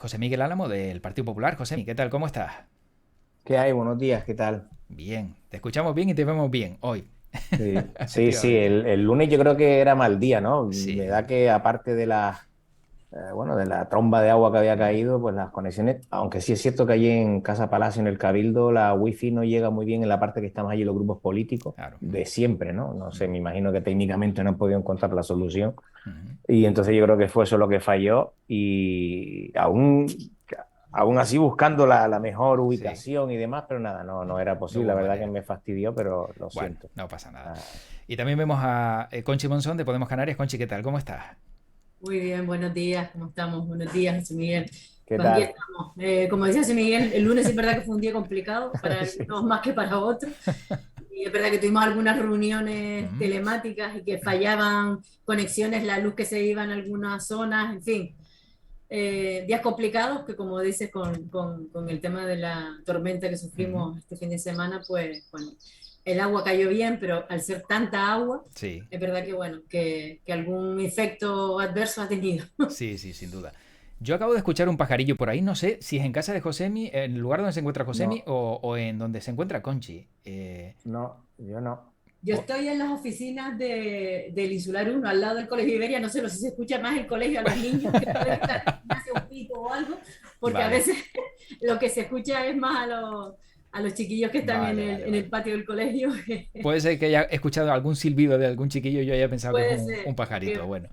José Miguel Álamo del Partido Popular. José, ¿qué tal? ¿Cómo estás? ¿Qué hay? Buenos días, ¿qué tal? Bien, te escuchamos bien y te vemos bien hoy. Sí, sí, sí, Efectivamente. el lunes yo creo que era mal día, ¿no? Me Sí. da que aparte de bueno, de la tromba de agua que había Mm, caído, pues las conexiones, aunque sí es cierto que allí en Casa Palacio, en el Cabildo, la wifi no llega muy bien en la parte que estamos allí los grupos políticos, claro. de siempre, ¿no? No sé, Mm, me imagino que técnicamente no han podido encontrar la solución. mm. Y entonces yo creo que fue eso lo que falló y aún así buscando la mejor Sí. ubicación y demás, pero nada, no era No posible. hubo La verdad que manera. me fastidió, pero lo Bueno, siento. no pasa nada. Ah, Y también vemos a Conchi Monzón de Podemos Canarias. Conchi, ¿qué tal? ¿Cómo estás? Muy bien, buenos días, ¿cómo estamos? Buenos días, José Miguel. ¿qué Pues aquí tal? estamos. Como decía José Miguel, el lunes es verdad que fue un día complicado para Sí, algunos más que para otros. Y es verdad que tuvimos algunas reuniones Mm, telemáticas y que fallaban conexiones, la luz que se iba en algunas zonas, en fin. Días complicados que, como dices, con el tema de la tormenta que mm. sufrimos este fin de semana, pues bueno, el agua cayó bien, pero al ser tanta agua, Sí, es verdad que bueno, que algún efecto adverso ha tenido. sí, sí, sin duda. Yo acabo de escuchar un pajarillo por ahí, no sé si es en casa de Josemi, en el lugar donde se encuentra Josemi no, o en donde se encuentra Conchi. no, yo no. Yo O- estoy en las oficinas del Insular 1, al lado del Colegio Iberia. No sé si se escucha más el colegio a los niños, que pueden estar hace un pico o algo, porque a vale, veces lo que se escucha es más a los chiquillos que están vale, vale, en el vale. patio del colegio. Puede ser que haya escuchado algún silbido de algún chiquillo y yo haya pensado que es Puede un ser, pajarito. que Bueno,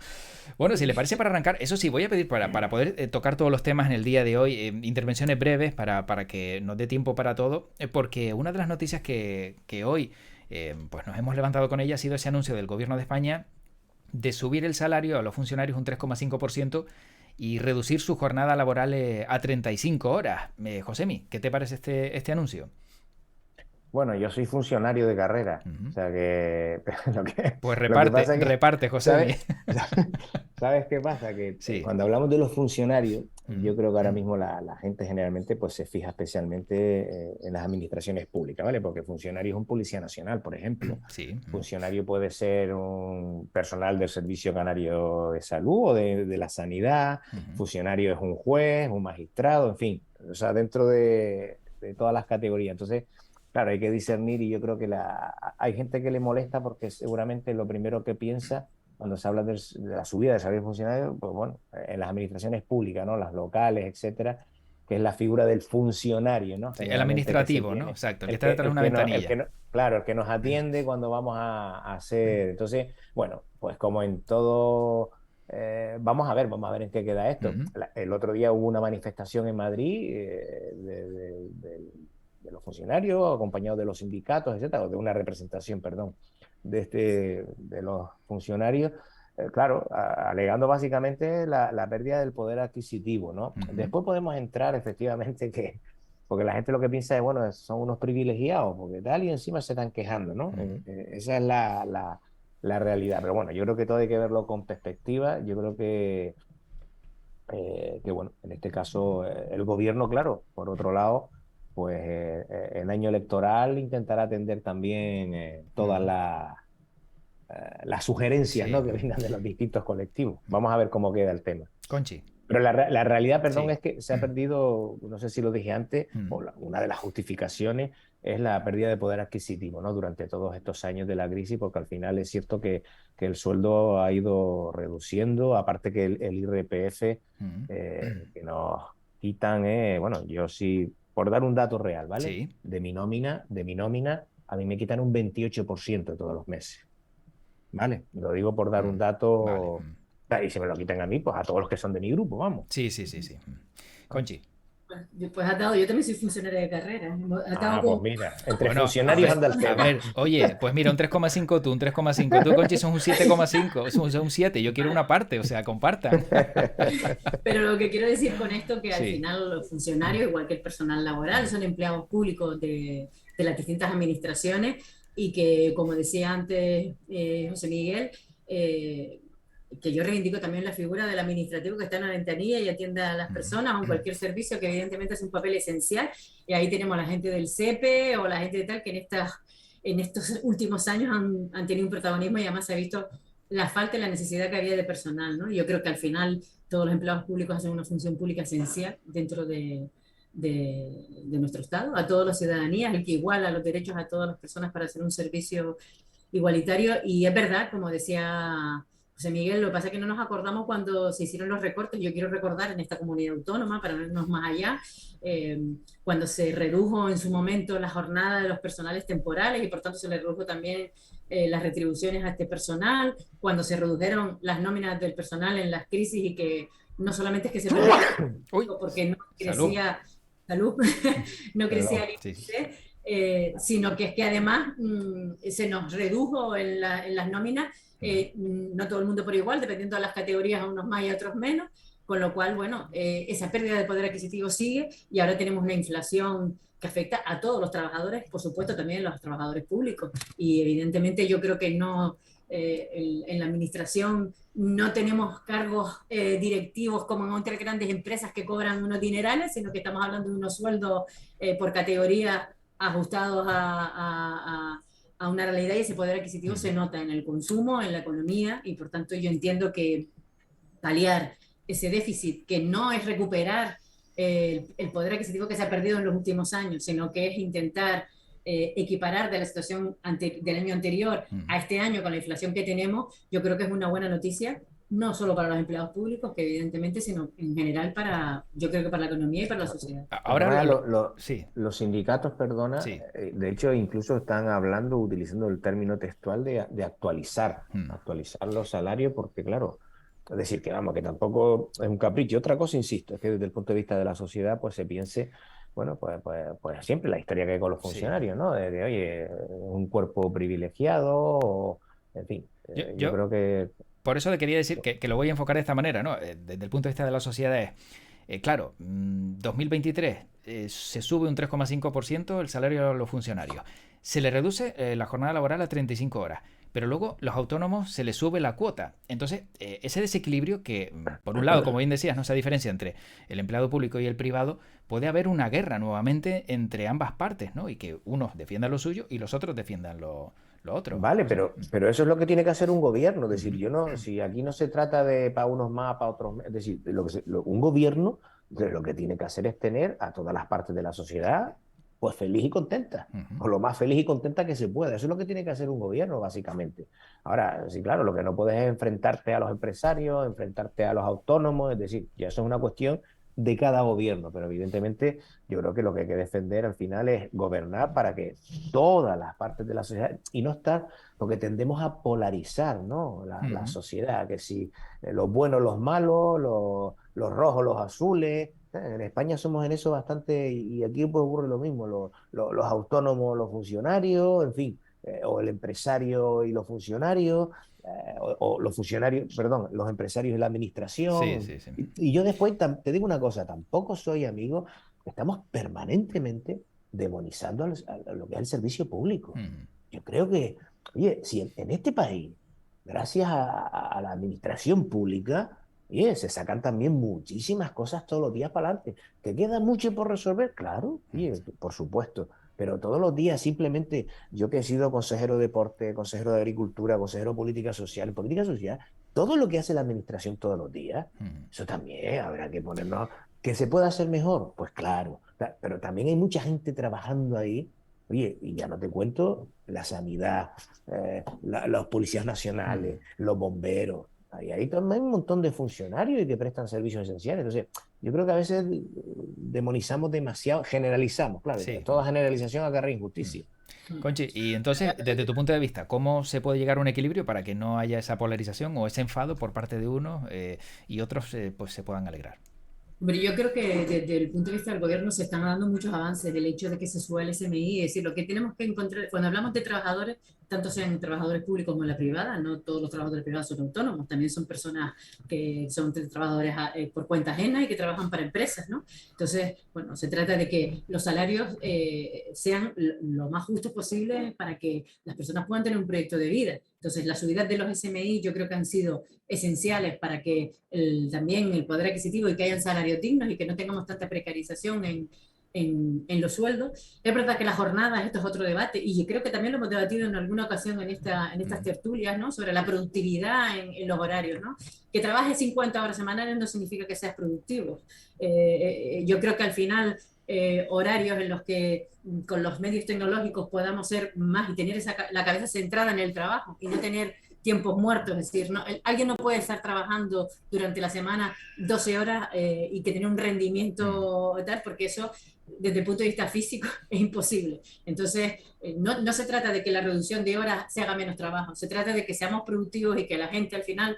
bueno, si le sí. parece para arrancar, eso sí, voy a pedir para poder tocar todos los temas en el día de hoy, intervenciones breves para que nos dé tiempo para todo, porque una de las noticias que hoy pues nos hemos levantado con ella ha sido ese anuncio del gobierno de España de subir el salario a los funcionarios un 3,5% y reducir su jornada laboral a 35 horas. Josemi, ¿qué te parece este anuncio? Bueno, yo soy funcionario de carrera, o Ujú. sea que Pues lo que reparte, pasa es que, reparte, Josemi. ¿sabes? ¿Sabes qué pasa? Que Sí. cuando hablamos de los funcionarios, Ujú. yo creo que ahora mismo la gente generalmente pues se fija especialmente en las administraciones públicas, ¿vale? Porque funcionario es un policía nacional, por ejemplo. Sí. Funcionario puede ser un personal del Servicio Canario de Salud o de la Sanidad. Ujú. Funcionario es un juez, un magistrado, en fin, o sea, dentro de todas las categorías. Entonces, claro, hay que discernir y yo creo que hay gente que le molesta porque seguramente lo primero que piensa cuando se habla de la subida de salario funcionario, pues bueno, en las administraciones públicas, ¿no? Las locales, etcétera, que es la figura del funcionario, ¿no? Sí, el Generalmente que se administrativo, ¿no? tiene, Exacto, el que está detrás de una ventanilla. claro, el que nos atiende cuando vamos a hacer. Entonces, bueno, pues como en todo, vamos a ver en qué queda esto. Ujú. El otro día hubo una manifestación en Madrid de los funcionarios, acompañados de los sindicatos, etcétera, o de una representación, perdón, de los funcionarios, claro, alegando básicamente la pérdida del poder adquisitivo, ¿no? Ujú. Después podemos entrar efectivamente porque la gente lo que piensa es, bueno, son unos privilegiados, porque tal y encima se están quejando, ¿no? Ujú. Esa es la realidad. Pero bueno, yo creo que todo hay que verlo con perspectiva. Yo creo que bueno, en este caso el gobierno, claro, por otro lado, pues en año electoral intentará atender también todas Ujú. las sugerencias, Sí. ¿no? que vengan de los distintos colectivos. Vamos a ver cómo queda el tema. Conchi. Pero la realidad, perdón, Sí. es que se ha perdido, no sé si lo dije antes, Ujú. o una de las justificaciones es la pérdida de poder adquisitivo, ¿no? Durante todos estos años de la crisis, porque al final es cierto que el sueldo ha ido reduciendo, aparte que el IRPF Ujú. que nos quitan, bueno, yo sí, por dar un dato real, ¿vale? Sí. De mi nómina, a mí me quitan un 28% todos los meses. ¿Vale? Lo digo por dar un Mm. Vale. dato, Mm. y si me lo quitan a mí, pues a todos los que son de mi grupo, vamos. Sí, sí, sí, sí. Mm. Conchi. Pues atado, yo también soy funcionaria de carrera, atado Pues con mira, entre Bueno, funcionarios anda el a tema. ver, oye, pues mira, un 3,5 tú, un 3,5 tú, Conchi, son un 7,5, son un 7, yo quiero una parte, o sea, compartan. Pero lo que quiero decir con esto que al Sí. final los funcionarios, igual que el personal laboral, son empleados públicos de las distintas administraciones y que, como decía antes José Miguel, eh, que yo reivindico también la figura del administrativo que está en la ventanilla y atiende a las personas o en cualquier servicio que evidentemente es un papel esencial. Y ahí tenemos a la gente del CEPE o la gente de tal que en estos últimos años han tenido un protagonismo y además se ha visto la falta y la necesidad que había de personal, ¿no? Yo creo que al final todos los empleados públicos hacen una función pública esencial dentro de nuestro Estado, a todas las ciudadanías, el que iguala los derechos a todas las personas para hacer un servicio igualitario. Y es verdad, como decía José Miguel, lo que pasa es que no nos acordamos cuando se hicieron los recortes. Yo quiero recordar en esta comunidad autónoma, para no irnos más allá, eh, cuando se redujo en su momento la jornada de los personales temporales y por tanto se le redujo también las retribuciones a este personal, cuando se redujeron las nóminas del personal en las crisis y que no solamente es que se redujeron porque no crecía salud, no crecía el índice, sino que es que además se nos redujo en las nóminas, no todo el mundo por igual, dependiendo de las categorías, a unos más y a otros menos, con lo cual, bueno, esa pérdida de poder adquisitivo sigue y ahora tenemos una inflación que afecta a todos los trabajadores, por supuesto también a los trabajadores públicos, y evidentemente yo creo que no, en la administración no tenemos cargos directivos como en otras grandes empresas que cobran unos dinerales, sino que estamos hablando de unos sueldos por categoría ajustados a una realidad, y ese poder adquisitivo se nota en el consumo, en la economía, y por tanto yo entiendo que paliar ese déficit, que no es recuperar el poder adquisitivo que se ha perdido en los últimos años, sino que es intentar equiparar de la situación del año anterior a este año con la inflación que tenemos. Yo creo que es una buena noticia, no solo para los empleados públicos, que evidentemente, sino en general para, yo creo que para la economía y para la sociedad. Ahora los sindicatos, perdona, de hecho incluso están hablando, utilizando el término textual de actualizar los salarios, porque claro, es decir, que vamos, que tampoco es un capricho. Otra cosa, insisto, es que desde el punto de vista de la sociedad, pues se piense, bueno, pues siempre la historia que hay con los funcionarios, ¿no? De, oye, un cuerpo privilegiado, o, en fin, yo creo que... Por eso te quería decir que lo voy a enfocar de esta manera, ¿no? Desde el punto de vista de la sociedad es, claro, 2023 se sube un 3,5% el salario a los funcionarios. Se le reduce la jornada laboral a 35 horas. Pero luego los autónomos se les sube la cuota. Entonces, ese desequilibrio que, por un lado, como bien decías, no esa diferencia entre el empleado público y el privado, puede haber una guerra nuevamente entre ambas partes, ¿no? Y que unos defiendan lo suyo y los otros defiendan lo otro. Vale, pero eso es lo que tiene que hacer un gobierno. Es decir, yo no, si aquí no se trata de para unos más, para otros menos. Es decir, un gobierno lo que tiene que hacer es tener a todas las partes de la sociedad pues feliz y contenta, o lo más feliz y contenta que se pueda. Eso es lo que tiene que hacer un gobierno, básicamente. Ahora, sí, claro, lo que no puedes es enfrentarte a los empresarios, enfrentarte a los autónomos, es decir, ya eso es una cuestión de cada gobierno, pero evidentemente yo creo que lo que hay que defender al final es gobernar para que todas las partes de la sociedad, y no estar, porque tendemos a polarizar, ¿no? La sociedad, que si los buenos, los malos, los rojos, los azules. En España somos en eso bastante, y aquí pues ocurre lo mismo, los autónomos, los funcionarios, en fin, o el empresario y los funcionarios, o los funcionarios, perdón, los empresarios y la administración. Sí. Y yo después te digo una cosa, tampoco soy amigo, estamos permanentemente demonizando a lo que es el servicio público. Yo creo que, oye, si en este país, gracias a la administración pública, oye, se sacan también muchísimas cosas todos los días para adelante. ¿Que queda mucho por resolver? Claro, oye, por supuesto. Pero todos los días simplemente, yo que he sido consejero de deporte, consejero de agricultura, consejero de política social, todo lo que hace la administración todos los días, eso también habrá que ponernos... ¿Que se puede hacer mejor? Pues claro. Pero también hay mucha gente trabajando ahí. Oye, y ya no te cuento la sanidad, los policías nacionales, los bomberos. Ahí también hay un montón de funcionarios y que prestan servicios esenciales. Entonces, yo creo que a veces demonizamos demasiado, generalizamos, claro, toda generalización acarrea injusticia. Conchi, y entonces, desde tu punto de vista, ¿cómo se puede llegar a un equilibrio para que no haya esa polarización o ese enfado por parte de unos y otros pues se puedan alegrar? Pero yo creo que desde el punto de vista del gobierno se están dando muchos avances del hecho de que se suba el SMI. Es decir, lo que tenemos que encontrar, cuando hablamos de trabajadores, tanto sean trabajadores públicos como en la privada, no todos los trabajadores privados son autónomos, también son personas que son trabajadores por cuenta ajena y que trabajan para empresas, ¿no? Entonces, bueno, se trata de que los salarios sean lo más justos posible para que las personas puedan tener un proyecto de vida. Entonces, las subidas de los SMI yo creo que han sido esenciales para que también el poder adquisitivo y que hayan salarios dignos y que no tengamos tanta precarización en los sueldos. Es verdad que las jornadas, esto es otro debate, y creo que también lo hemos debatido en alguna ocasión en estas tertulias, ¿no? Sobre la productividad en los horarios, ¿no? Que trabajes 50 horas semanales no significa que seas productivo. Yo creo que al final horarios en los que con los medios tecnológicos podamos ser más y tener la cabeza centrada en el trabajo y no tener tiempos muertos, es decir, no, alguien no puede estar trabajando durante la semana 12 horas y que tener un rendimiento tal, porque eso desde el punto de vista físico es imposible. Entonces, no se trata de que la reducción de horas se haga menos trabajo, se trata de que seamos productivos y que la gente al final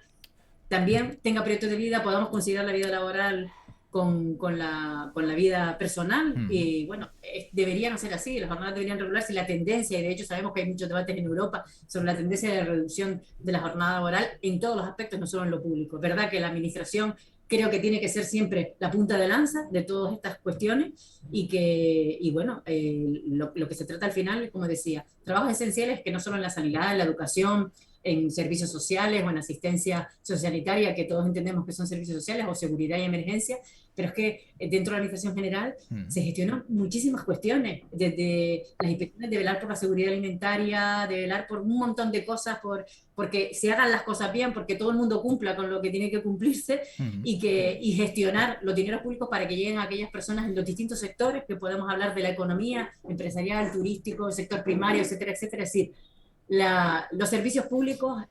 también tenga proyectos de vida, podamos conciliar la vida laboral con la vida personal. Y bueno, deberían ser así, las jornadas deberían regularse y la tendencia, y de hecho sabemos que hay muchos debates en Europa sobre la tendencia de la reducción de la jornada laboral en todos los aspectos, no solo en lo público. Es verdad que la administración creo que tiene que ser siempre la punta de lanza de todas estas cuestiones y bueno, lo que se trata al final, como decía, trabajos esenciales que no solo en la sanidad, en la educación, en servicios sociales o en asistencia sociosanitaria, que todos entendemos que son servicios sociales, o seguridad y emergencia, pero es que dentro de la Administración General se gestionan muchísimas cuestiones, desde las inspecciones de velar por la seguridad alimentaria, de velar por un montón de cosas, porque se hagan las cosas bien, porque todo el mundo cumpla con lo que tiene que cumplirse y gestionar los dineros públicos para que lleguen a aquellas personas en los distintos sectores, que podemos hablar de la economía empresarial, turístico, el sector primario, etcétera, etcétera. Es decir, los servicios públicos,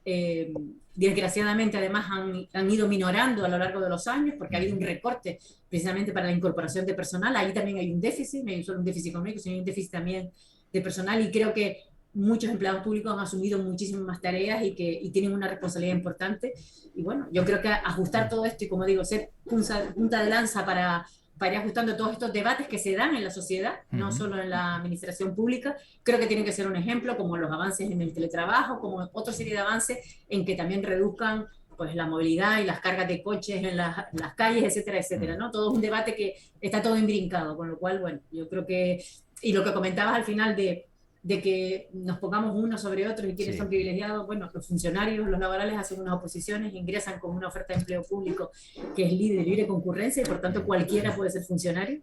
desgraciadamente, además han ido minorando a lo largo de los años porque ha habido un recorte precisamente para la incorporación de personal. Ahí también hay un déficit, no hay solo un déficit económico, sino hay un déficit también de personal, y creo que muchos empleados públicos han asumido muchísimas más tareas y tienen una responsabilidad importante. Y bueno, yo creo que ajustar todo esto y, como digo, ser punta de lanza para ir ajustando todos estos debates que se dan en la sociedad, no solo en la administración pública, creo que tiene que ser un ejemplo, como los avances en el teletrabajo, como otra serie de avances en que también reduzcan pues la movilidad y las cargas de coches en las calles, etcétera, etcétera, ¿no? Todo es un debate que está todo imbrincado, con lo cual, bueno, yo creo que, y lo que comentabas al final de que nos pongamos unos sobre otros y quiénes son privilegiados, bueno, los funcionarios, los laborales hacen unas oposiciones, ingresan con una oferta de empleo público que es libre concurrencia, y por tanto cualquiera puede ser funcionario,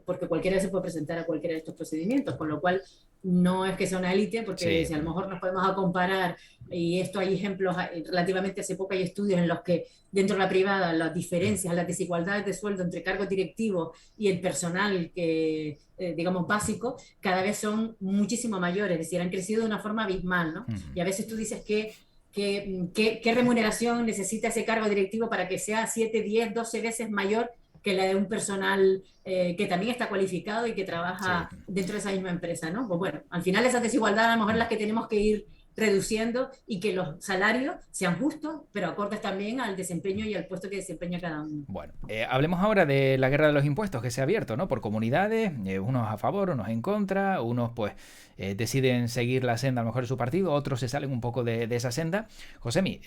porque cualquiera se puede presentar a cualquiera de estos procedimientos, con lo cual no es que sea una élite, porque si a lo mejor nos podemos a comparar, y esto hay ejemplos, relativamente hace poco hay estudios en los que dentro de la privada las diferencias, las desigualdades de sueldo entre cargos directivos y el personal que, digamos, básico, cada vez son muchísimo mayores, es decir, han crecido de una forma abismal, ¿no? Y a veces tú dices ¿qué remuneración necesita ese cargo directivo para que sea 7, 10, 12 veces mayor que la de un personal que también está cualificado y que trabaja dentro de esa misma empresa, ¿no? Pues bueno, al final esas desigualdades a lo mejor las que tenemos que ir reduciendo, y que los salarios sean justos, pero acordes también al desempeño y al puesto que desempeña cada uno. Bueno, hablemos ahora de la guerra de los impuestos que se ha abierto, ¿no? Por comunidades, unos a favor, unos en contra, unos pues deciden seguir la senda a lo mejor de su partido, otros se salen un poco de esa senda. Josemi,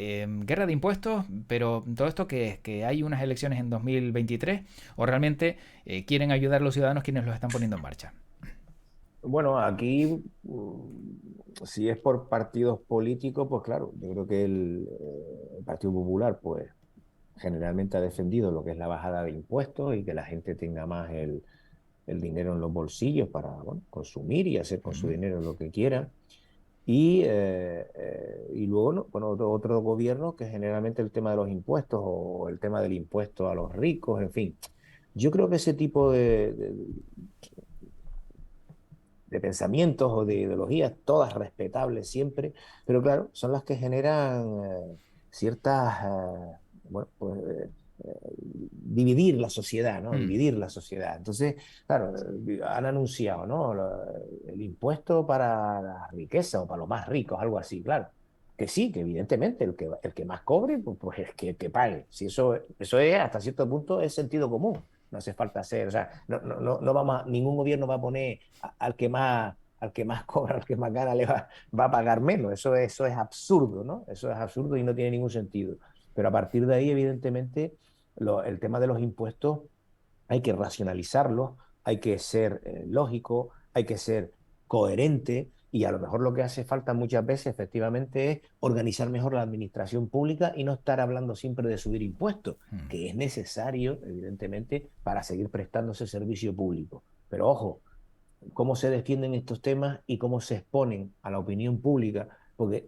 guerra de impuestos, pero todo esto que hay unas elecciones en 2023, o realmente quieren ayudar a los ciudadanos quienes los están poniendo en marcha. Bueno, aquí, si es por partidos políticos, pues claro, yo creo que el Partido Popular, pues generalmente ha defendido lo que es la bajada de impuestos y que la gente tenga más el dinero en los bolsillos para, bueno, consumir y hacer con su dinero lo que quiera. Y luego, ¿no? Bueno, otro gobierno que generalmente el tema de los impuestos o el tema del impuesto a los ricos, en fin. Yo creo que ese tipo de pensamientos o de ideologías, todas respetables siempre, pero claro, son las que generan ciertas, bueno, pues, dividir la sociedad, ¿no? Dividir la sociedad. Entonces, claro, han anunciado, ¿no? El impuesto para la riqueza o para los más ricos, algo así, claro. Que sí, que evidentemente el que más cobre, pues el que pague. Si eso es, hasta cierto punto, es sentido común. No hace falta hacer, o sea, ningún gobierno va a poner al que más cobra, al que más gana, va a pagar menos. Eso es absurdo, ¿no? Eso es absurdo y no tiene ningún sentido. Pero a partir de ahí, evidentemente, el tema de los impuestos hay que racionalizarlos, hay que ser lógico, hay que ser coherente Y a lo mejor lo que hace falta muchas veces efectivamente es organizar mejor la administración pública y no estar hablando siempre de subir impuestos, que es necesario, evidentemente, para seguir prestando ese servicio público. Pero ojo, cómo se defienden estos temas y cómo se exponen a la opinión pública, porque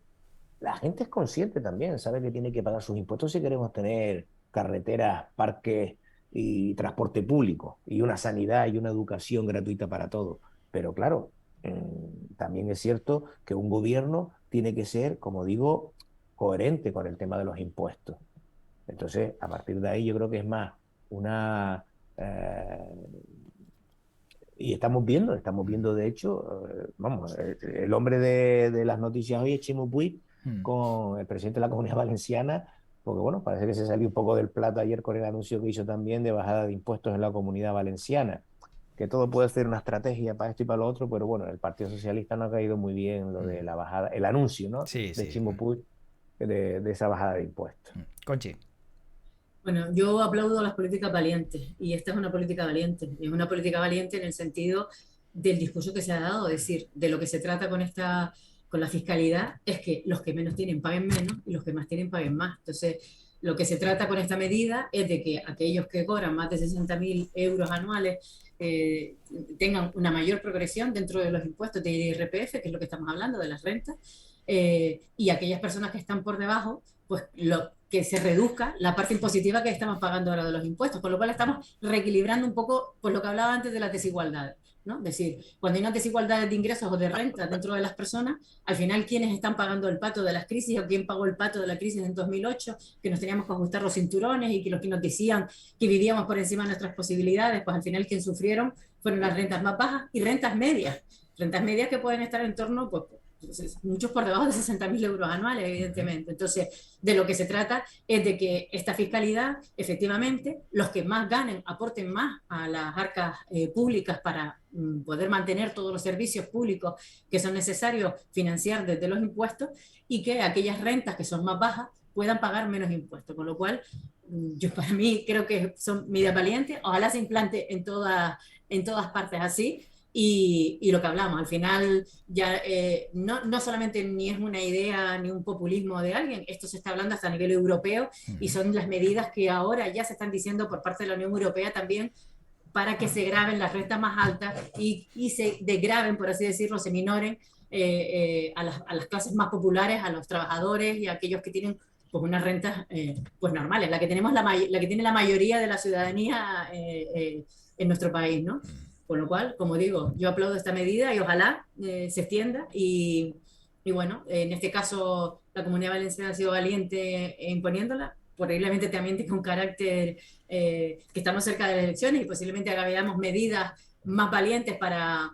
la gente es consciente también, sabe que tiene que pagar sus impuestos si queremos tener carreteras, parques y transporte público, y una sanidad y una educación gratuita para todos. Pero claro, también es cierto que un gobierno tiene que ser, como digo, coherente con el tema de los impuestos. Entonces, a partir de ahí yo creo que es más una... eh, y estamos viendo de hecho, vamos, el hombre de las noticias hoy es Chimo Puig con el presidente de la Comunidad Valenciana, porque bueno, parece que se salió un poco del plato ayer con el anuncio que hizo también de bajada de impuestos en la Comunidad Valenciana, que todo puede ser una estrategia para esto y para lo otro, pero bueno, el Partido Socialista no ha caído muy bien lo de la bajada, el anuncio, ¿no? Sí, De sí. Chimo Puig de esa bajada de impuestos. Conchi. Bueno, yo aplaudo las políticas valientes y esta es una política valiente. Y es una política valiente en el sentido del discurso que se ha dado, es decir, de lo que se trata con la fiscalidad es que los que menos tienen paguen menos y los que más tienen paguen más. Entonces, lo que se trata con esta medida es de que aquellos que cobran más de 60.000 euros anuales tengan una mayor progresión dentro de los impuestos de IRPF, que es lo que estamos hablando, de las rentas, y aquellas personas que están por debajo, pues que se reduzca la parte impositiva que estamos pagando ahora de los impuestos, con lo cual estamos reequilibrando un poco pues lo que hablaba antes de las desigualdades, ¿no? Es decir, cuando hay unas desigualdades de ingresos o de rentas dentro de las personas, al final quienes están pagando el pato de las crisis o quién pagó el pato de la crisis en 2008, que nos teníamos que ajustar los cinturones y que los que nos decían que vivíamos por encima de nuestras posibilidades, pues al final quien sufrieron fueron las rentas más bajas y rentas medias que pueden estar en torno, pues, muchos por debajo de 60.000 euros anuales, evidentemente. Entonces, de lo que se trata es de que esta fiscalidad, efectivamente, los que más ganen aporten más a las arcas públicas para poder mantener todos los servicios públicos que son necesarios financiar desde los impuestos y que aquellas rentas que son más bajas puedan pagar menos impuestos. Con lo cual, yo para mí creo que son medidas valientes, ojalá se implante en todas partes así. Y lo que hablamos, al final ya no solamente ni es una idea ni un populismo de alguien, esto se está hablando hasta a nivel europeo y son las medidas que ahora ya se están diciendo por parte de la Unión Europea también para que se graben las rentas más altas y se degraven, por así decirlo, se minoren a las clases más populares, a los trabajadores y a aquellos que tienen pues unas rentas pues normales, la que tenemos la que tiene la mayoría de la ciudadanía en nuestro país, ¿no? Con lo cual, como digo, yo aplaudo esta medida y ojalá se extienda y bueno, en este caso la Comunidad Valenciana ha sido valiente imponiéndola, posiblemente también tenga un carácter que estamos cerca de las elecciones y posiblemente ahora veamos medidas más valientes para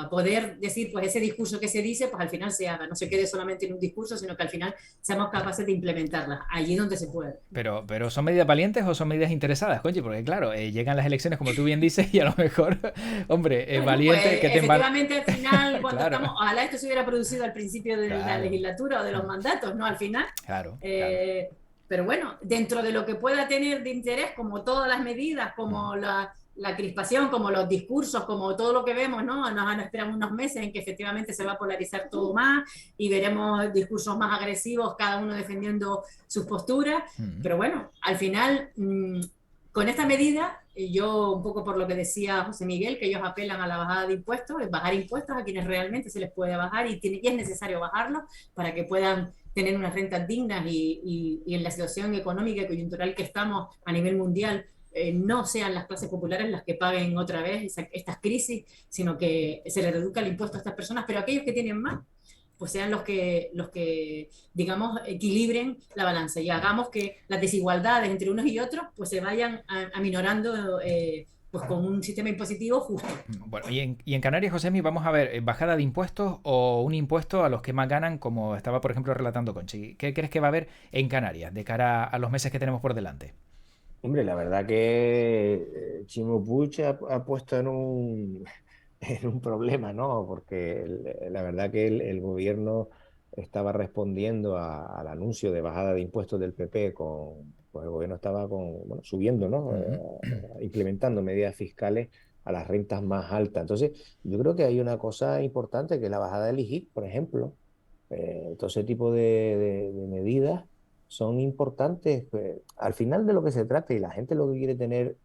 poder decir, pues ese discurso que se dice, pues al final se haga, no se quede solamente en un discurso, sino que al final seamos capaces de implementarla allí donde se puede. Pero ¿son medidas valientes o son medidas interesadas, Conchi? Porque claro, llegan las elecciones, como tú bien dices, y a lo mejor, hombre, Bueno, valiente pues que te efectivamente al final, cuando claro, estamos, ojalá esto se hubiera producido al principio de la claro, legislatura o de los mandatos, ¿no? Al final. claro, claro. Eh, pero bueno, dentro de lo que pueda tener de interés, como todas las medidas, como la crispación, como los discursos, como todo lo que vemos, ¿no? Nos esperamos unos meses en que efectivamente se va a polarizar todo más y veremos discursos más agresivos, cada uno defendiendo sus posturas. Pero bueno, al final, con esta medida, yo un poco por lo que decía José Miguel, que ellos apelan a la bajada de impuestos, es bajar impuestos a quienes realmente se les puede bajar y es necesario bajarlos para que puedan tener unas rentas dignas y en la situación económica y coyuntural que estamos a nivel mundial, no sean las clases populares las que paguen otra vez estas crisis, sino que se les reduzca el impuesto a estas personas, pero aquellos que tienen más, pues sean los que, digamos, equilibren la balanza y hagamos que las desigualdades entre unos y otros pues se vayan aminorando pues con un sistema impositivo justo. Bueno, y en Canarias, Josemi, vamos a ver, ¿bajada de impuestos o un impuesto a los que más ganan, como estaba, por ejemplo, relatando Conchi? ¿Qué crees que va a haber en Canarias de cara a los meses que tenemos por delante? Hombre, la verdad que Chimo Puig ha puesto en un problema, ¿no? Porque la verdad que el gobierno estaba respondiendo al anuncio de bajada de impuestos del PP pues el gobierno estaba bueno, subiendo, ¿no? Implementando medidas fiscales a las rentas más altas. Entonces, yo creo que hay una cosa importante que es la bajada del IGIC, por ejemplo. Todo ese tipo de medidas son importantes. Al final de lo que se trata, y la gente lo que quiere tener,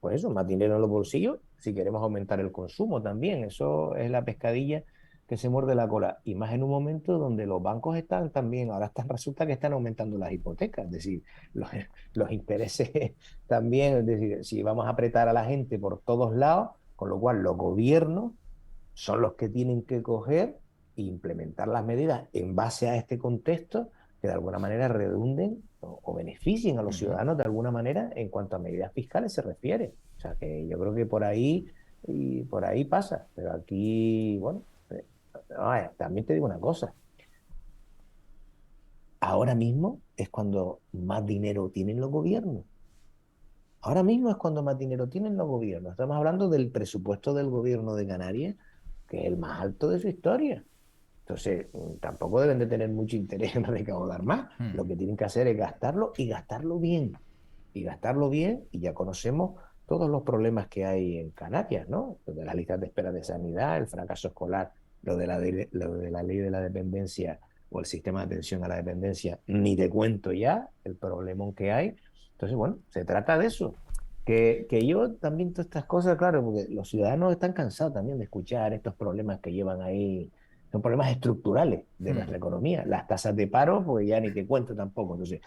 pues eso, más dinero en los bolsillos, si queremos aumentar el consumo también. Eso es la pescadilla que se muerde la cola. Y más en un momento donde los bancos están también, ahora están, resulta que están aumentando las hipotecas, es decir, los intereses también, es decir, si vamos a apretar a la gente por todos lados, con lo cual los gobiernos son los que tienen que coger e implementar las medidas en base a este contexto que de alguna manera redunden o beneficien a los ciudadanos de alguna manera en cuanto a medidas fiscales se refiere. O sea que yo creo que por ahí pasa. Pero aquí, bueno, también te digo una cosa. Ahora mismo es cuando más dinero tienen los gobiernos. Ahora mismo es cuando más dinero tienen los gobiernos. Estamos hablando del presupuesto del gobierno de Canarias, que es el más alto de su historia. Entonces, tampoco deben de tener mucho interés en recaudar más. Lo que tienen que hacer es gastarlo y gastarlo bien. Y gastarlo bien, y ya conocemos todos los problemas que hay en Canarias, ¿no? Lo de las listas de espera de sanidad, el fracaso escolar, lo de la ley de la dependencia o el sistema de atención a la dependencia, ni te cuento ya el problemón que hay. Entonces, bueno, se trata de eso. Que yo también todas estas cosas, claro, porque los ciudadanos están cansados también de escuchar estos problemas que llevan ahí, son problemas estructurales de nuestra economía. Las tasas de paro, pues ya ni te cuento tampoco. Entonces,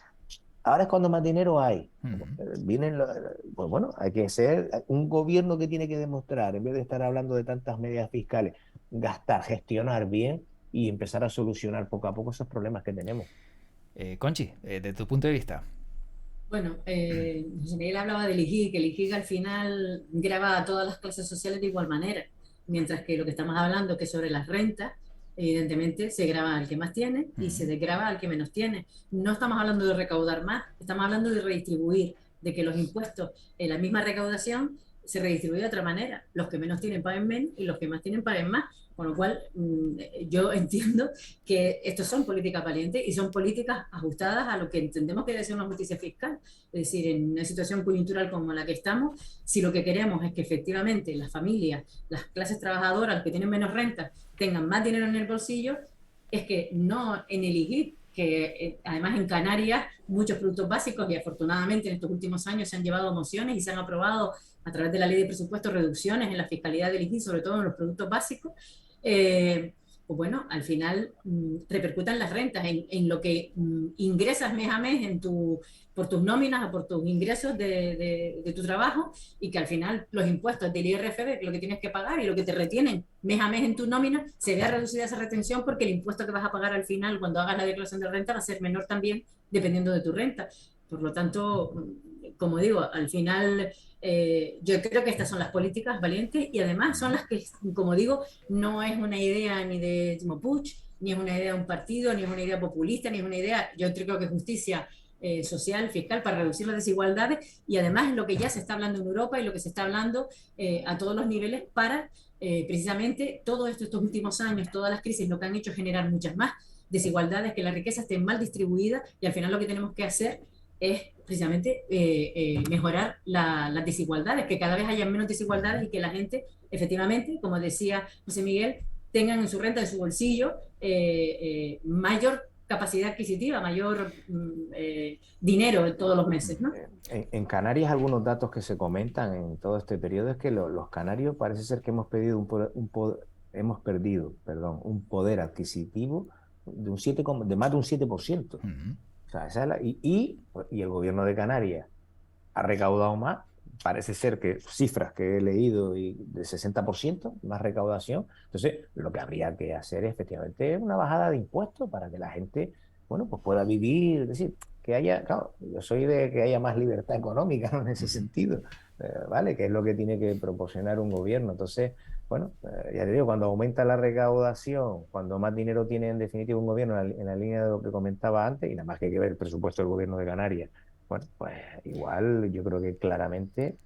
ahora es cuando más dinero hay. Pues bueno, hay que ser un gobierno que tiene que demostrar, en vez de estar hablando de tantas medidas fiscales, gastar, gestionar bien y empezar a solucionar poco a poco esos problemas que tenemos. Conchi, de tu punto de vista. Bueno, José Miguel hablaba del IGIC, que el IGIC al final grava a todas las clases sociales de igual manera, mientras que lo que estamos hablando que sobre las rentas, evidentemente se grava al que más tiene y se desgrava al que menos tiene. No estamos hablando de recaudar más, estamos hablando de redistribuir, de que los impuestos en la misma recaudación se redistribuye de otra manera. Los que menos tienen paguen menos y los que más tienen paguen más. Con lo cual, yo entiendo que estos son políticas valientes y son políticas ajustadas a lo que entendemos que debe ser una justicia fiscal. Es decir, en una situación coyuntural como la que estamos, si lo que queremos es que efectivamente las familias, las clases trabajadoras que tienen menos renta, tengan más dinero en el bolsillo, es que no en el IGIP, que además en Canarias muchos productos básicos y afortunadamente en estos últimos años se han llevado mociones y se han aprobado a través de la ley de presupuesto reducciones en la fiscalidad del IGIP, sobre todo en los productos básicos. Pues bueno, al final repercutan las rentas en lo que ingresas mes a mes por tus nóminas o por tus ingresos de tu trabajo, y que al final los impuestos del IRFB, lo que tienes que pagar y lo que te retienen mes a mes en tu nómina, se vea reducida esa retención, porque el impuesto que vas a pagar al final cuando hagas la declaración de renta va a ser menor también dependiendo de tu renta. Por lo tanto, como digo, al final yo creo que estas son las políticas valientes y además son las que, como digo, no es una idea ni de Timo Puig, ni es una idea de un partido, ni es una idea populista, ni es una idea, yo creo que es justicia social, fiscal, para reducir las desigualdades, y además es lo que ya se está hablando en Europa y lo que se está hablando a todos los niveles para precisamente todo esto, estos últimos años, todas las crisis, lo que han hecho es generar muchas más desigualdades, que la riqueza esté mal distribuida, y al final lo que tenemos que hacer es precisamente mejorar las desigualdades, que cada vez haya menos desigualdades y que la gente, efectivamente, como decía José Miguel, tengan en su renta, en su bolsillo, mayor capacidad adquisitiva, mayor dinero todos los meses, ¿no? En Canarias, algunos datos que se comentan en todo este periodo es que los canarios parece ser que hemos perdido hemos perdido, perdón, un poder adquisitivo de más de un 7%. O sea, y el gobierno de Canarias ha recaudado más, parece ser que cifras que he leído de 60% más recaudación. Entonces, lo que habría que hacer es, efectivamente, una bajada de impuestos para que la gente, bueno, pues pueda vivir, es decir, que haya, claro, yo soy de que haya más libertad económica, ¿no? En ese sentido, ¿vale? Que es lo que tiene que proporcionar un gobierno. Entonces, bueno, ya te digo, cuando aumenta la recaudación, cuando más dinero tiene en definitiva un gobierno en la línea de lo que comentaba antes, y nada más que hay que ver el presupuesto del gobierno de Canarias, bueno, pues igual yo creo que claramente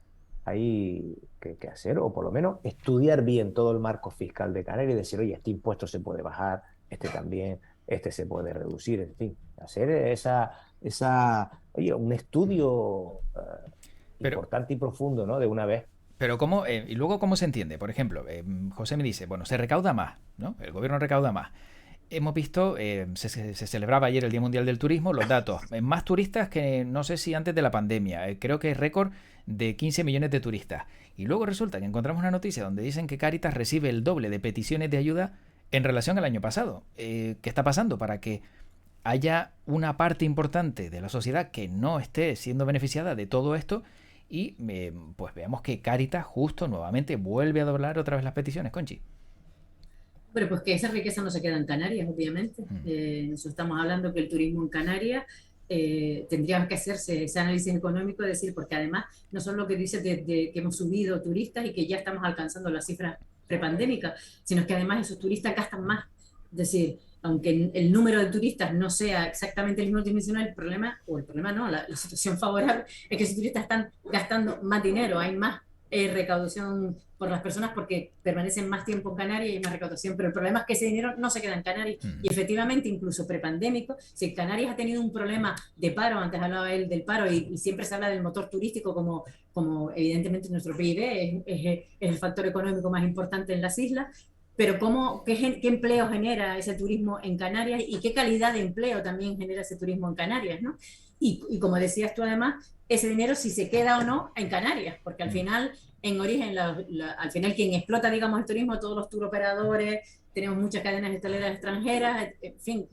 hay que hacer, o por lo menos estudiar bien todo el marco fiscal de Canarias y decir, oye, este impuesto se puede bajar, este también, este se puede reducir, en fin, hacer oye, un estudio Pero, importante y profundo, ¿no? De una vez. Pero ¿cómo, y luego cómo se entiende? Por ejemplo, José me dice, bueno, se recauda más, ¿no? El gobierno recauda más. Hemos visto, se celebraba ayer el Día Mundial del Turismo, los datos, más turistas que no sé si antes de la pandemia, creo que es récord de 15 millones de turistas. Y luego resulta que encontramos una noticia donde dicen que Cáritas recibe el doble de peticiones de ayuda en relación al año pasado. ¿Qué está pasando para que haya una parte importante de la sociedad que no esté siendo beneficiada de todo esto? Y pues veamos que Cáritas justo nuevamente vuelve a doblar otra vez las peticiones, Conchi. Bueno, pues que esa riqueza no se queda en Canarias, obviamente. Nosotros estamos hablando que el turismo en Canarias tendría que hacerse ese análisis económico, es decir, porque además no solo lo que dice de que hemos subido turistas y que ya estamos alcanzando las cifras prepandémicas, sino que además esos turistas gastan más. Es decir, aunque el número de turistas no sea exactamente el mismo dimensional, el problema no, la situación favorable es que esos turistas están gastando más dinero, hay más recaudación por las personas porque permanecen más tiempo en Canarias y hay más recaudación, pero el problema es que ese dinero no se queda en Canarias y efectivamente incluso prepandémico, si Canarias ha tenido un problema de paro, antes hablaba él del paro y siempre se habla del motor turístico como evidentemente nuestro PIB es el factor económico más importante en las islas, pero qué empleo genera ese turismo en Canarias y qué calidad de empleo también genera ese turismo en Canarias, ¿no? Y como decías tú además, ese dinero si se queda o no en Canarias, porque al final, en origen, al final quien explota, digamos, el turismo, todos los tour operadores, tenemos muchas cadenas hoteleras extranjeras, en fin,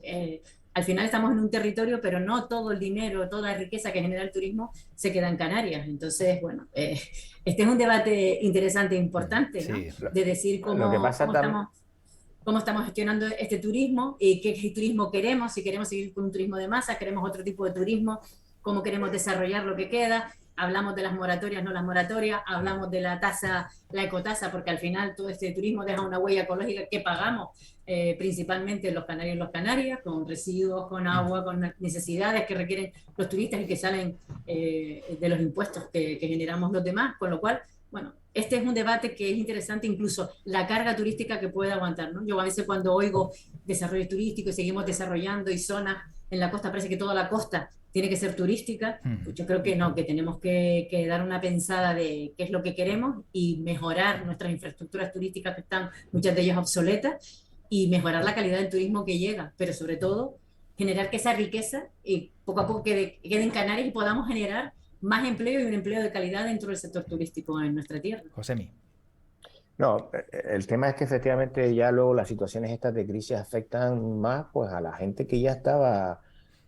al final estamos en un territorio, pero no todo el dinero, toda la riqueza que genera el turismo se queda en Canarias. Entonces, bueno, este es un debate interesante e importante, ¿no? Sí. De decir Lo que pasa cómo estamos gestionando este turismo y qué turismo queremos, si queremos seguir con un turismo de masa, queremos otro tipo de turismo, cómo queremos desarrollar lo que queda. Hablamos de las moratorias, no las moratorias, hablamos de la tasa, la ecotasa, porque al final todo este turismo deja una huella ecológica que pagamos principalmente los canarios y los canarias, con residuos, con agua, con necesidades que requieren los turistas y que salen de los impuestos que generamos los demás, con lo cual, bueno, este es un debate que es interesante, incluso la carga turística que puede aguantar, ¿no? Yo a veces cuando oigo desarrollo turístico y seguimos desarrollando y zonas en la costa, parece que toda la costa tiene que ser turística, pues yo creo que no, que tenemos que dar una pensada de qué es lo que queremos y mejorar nuestras infraestructuras turísticas que están, muchas de ellas obsoletas, y mejorar la calidad del turismo que llega, pero sobre todo generar que esa riqueza poco a poco quede en Canarias y podamos generar más empleo y un empleo de calidad dentro del sector turístico en nuestra tierra. Josemi. No, el tema es que efectivamente ya luego las situaciones estas de crisis afectan más pues a la gente que ya estaba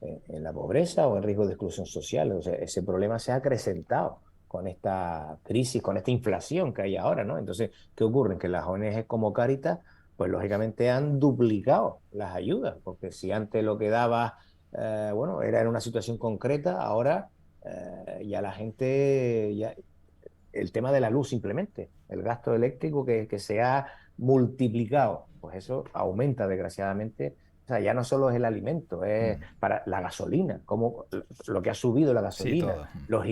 en la pobreza o en riesgo de exclusión social. O sea, ese problema se ha acrecentado con esta crisis, con esta inflación que hay ahora, ¿no? Entonces, ¿qué ocurre? Que las ONG como Cáritas, pues lógicamente han duplicado las ayudas, porque si antes lo que daba, bueno, era en una situación concreta, ahora ya la gente, ya, el tema de la luz simplemente, el gasto eléctrico que se ha multiplicado, pues eso aumenta desgraciadamente. O sea, ya no solo es el alimento, es para la gasolina, como lo que ha subido la gasolina, Sí, todo.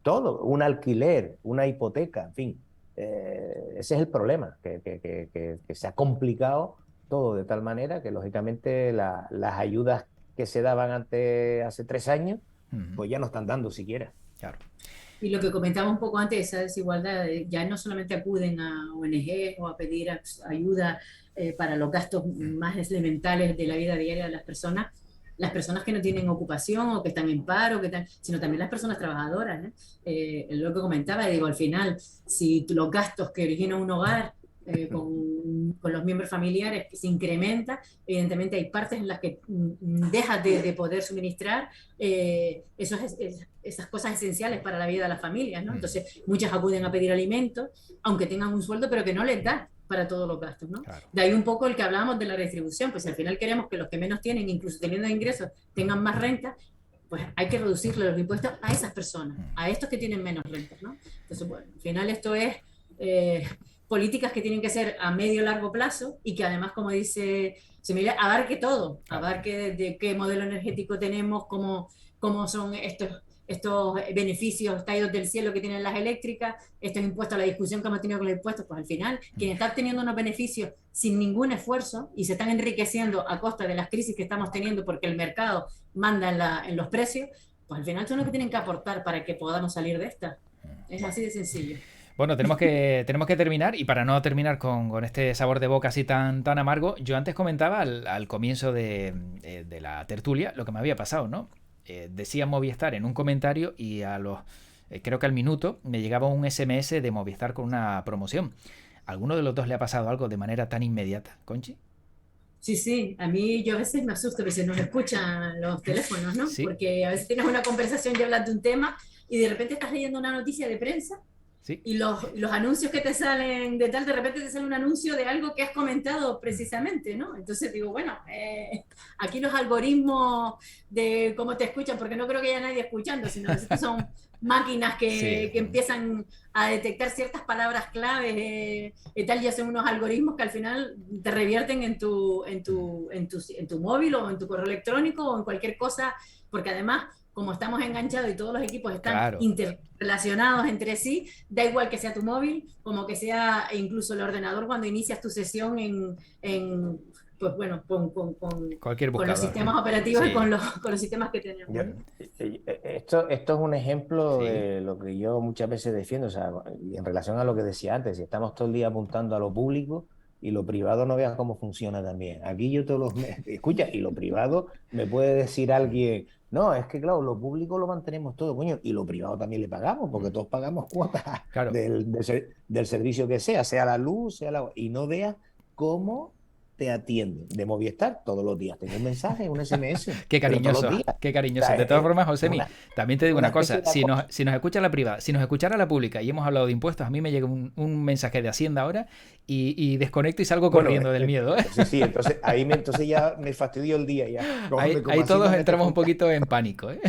Todo, un alquiler, una hipoteca, en fin. Ese es el problema, que se ha complicado todo de tal manera que lógicamente las ayudas que se daban antes, hace 3 años, pues ya no están dando siquiera. Claro. Y lo que comentaba un poco antes, esa desigualdad, ya no solamente acuden a ONG o a pedir ayuda para los gastos más elementales de la vida diaria de las personas que no tienen ocupación o que están en paro, sino también las personas trabajadoras, ¿eh? Lo que comentaba, digo, al final, si los gastos que origina un hogar con los miembros familiares se incrementa, evidentemente hay partes en las que dejas de poder suministrar esas cosas esenciales para la vida de las familias, ¿no? Entonces, muchas acuden a pedir alimentos, aunque tengan un sueldo, pero que no les da para todos los gastos, ¿no? Claro. De ahí un poco el que hablábamos de la redistribución, pues si al final queremos que los que menos tienen, incluso teniendo ingresos, tengan más renta, pues hay que reducirle los impuestos a esas personas, a estos que tienen menos rentas, ¿no? Entonces, bueno, al final esto es políticas que tienen que ser a medio y largo plazo y que además, como dice Semilla, abarque todo, abarque de qué modelo energético tenemos, cómo son estos beneficios caídos del cielo que tienen las eléctricas, estos impuestos, la discusión que hemos tenido con los impuestos, pues al final, quienes están teniendo unos beneficios sin ningún esfuerzo y se están enriqueciendo a costa de las crisis que estamos teniendo porque el mercado manda en los precios, pues al final son los que tienen que aportar para que podamos salir de esta. Es así de sencillo. Bueno, tenemos que terminar y para no terminar con este sabor de boca así tan amargo, yo antes comentaba al comienzo de la tertulia lo que me había pasado, ¿no? Decía Movistar en un comentario y creo que al minuto me llegaba un SMS de Movistar con una promoción. ¿A alguno de los dos le ha pasado algo de manera tan inmediata, Conchi? Sí, sí, a mí yo a veces me asusto que se nos escuchan los teléfonos, ¿no? Sí, Porque a veces tienes una conversación y hablas de un tema y de repente estás leyendo una noticia de prensa sí. y los anuncios que te salen de tal, de repente te sale un anuncio de algo que has comentado precisamente, ¿no? Entonces digo, bueno, aquí los algoritmos de cómo te escuchan, porque no creo que haya nadie escuchando, sino que estos son máquinas Sí. que empiezan a detectar ciertas palabras claves y tal, y hacen unos algoritmos que al final te revierten en tu móvil o en tu correo electrónico o en cualquier cosa, porque además como estamos enganchados y todos los equipos están Claro. interrelacionados entre sí, da igual que sea tu móvil, como que sea incluso el ordenador cuando inicias tu sesión pues bueno, Cualquier con los buscador. sistemas operativos y Sí. con los sistemas que tenemos. Yo- ¿No? esto es un ejemplo Sí. de lo que yo muchas veces defiendo, o sea, y en relación a lo que decía antes, si estamos todo el día apuntando a lo público y lo privado no veas cómo funciona también. Aquí yo todos los meses, escucha, y lo privado me puede decir alguien, no, es que claro, lo público lo mantenemos todo, coño, y lo privado también le pagamos, porque todos pagamos cuotas Claro. del servicio que sea la luz, sea la... Y no veas cómo te atienden. De Movistar todos los días. Tengo un mensaje, un SMS, Qué pero todos los cariñoso, días. qué O cariñoso. sea, De todas formas, es Josemi, también te digo una una especie cosa. de acoso. Si nos escucha la privada, si nos escuchara la pública y hemos hablado de impuestos, a mí me llega un mensaje de Hacienda ahora y desconecto y salgo Bueno, corriendo del miedo, ¿eh? entonces sí, entonces ya me fastidió el día ya. Ahí Así no todos me entramos un toca. poquito en pánico, ¿eh?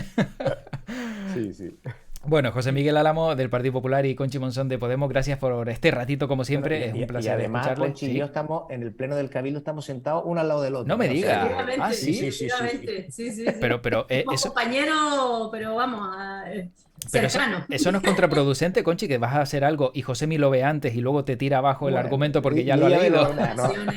Sí, sí. Bueno, José Miguel Álamo del Partido Popular y Conchi Monzón de Podemos, gracias por este ratito como Bueno, siempre. Es un y placer además, escucharle. Conchi y yo Sí. estamos en el pleno del Cabildo, estamos sentados uno al lado del No otro, me ¿eh? O sea diga. que Ah, Efectivamente, sí, sí. sí, sí, sí, sí. efectivamente, sí, sí, sí. Pero Somos compañeros, pero vamos, Pero eso, cercanos. eso no es contraproducente, Conchi, que vas a hacer algo y Josemi lo ve antes y luego te tira abajo el Bueno, argumento porque ya y lo ha ella me leído. lo... No, no, Relaciones,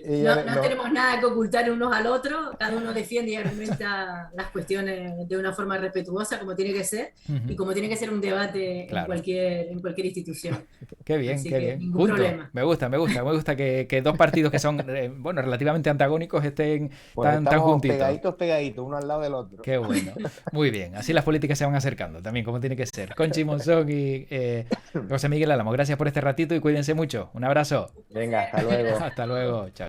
ella no tenemos nada que ocultar unos al otro, cada uno defiende y argumenta las cuestiones de una forma respetuosa, como tiene que ser, y Ujú. como tiene que ser un debate Claro. en cualquier institución. Qué bien, Así qué que bien. ningún Juntos. problema. Me gusta que dos partidos que son, bueno, relativamente antagónicos estén pues tan estamos juntitos. pegaditos, uno al lado del otro. Qué bueno. Muy bien. Así las políticas se van acercando también, como tiene que ser. Conchi Monzón y José Miguel Álamo, gracias por este ratito y cuídense mucho. Un abrazo. Venga, hasta luego. Hasta luego. Chao.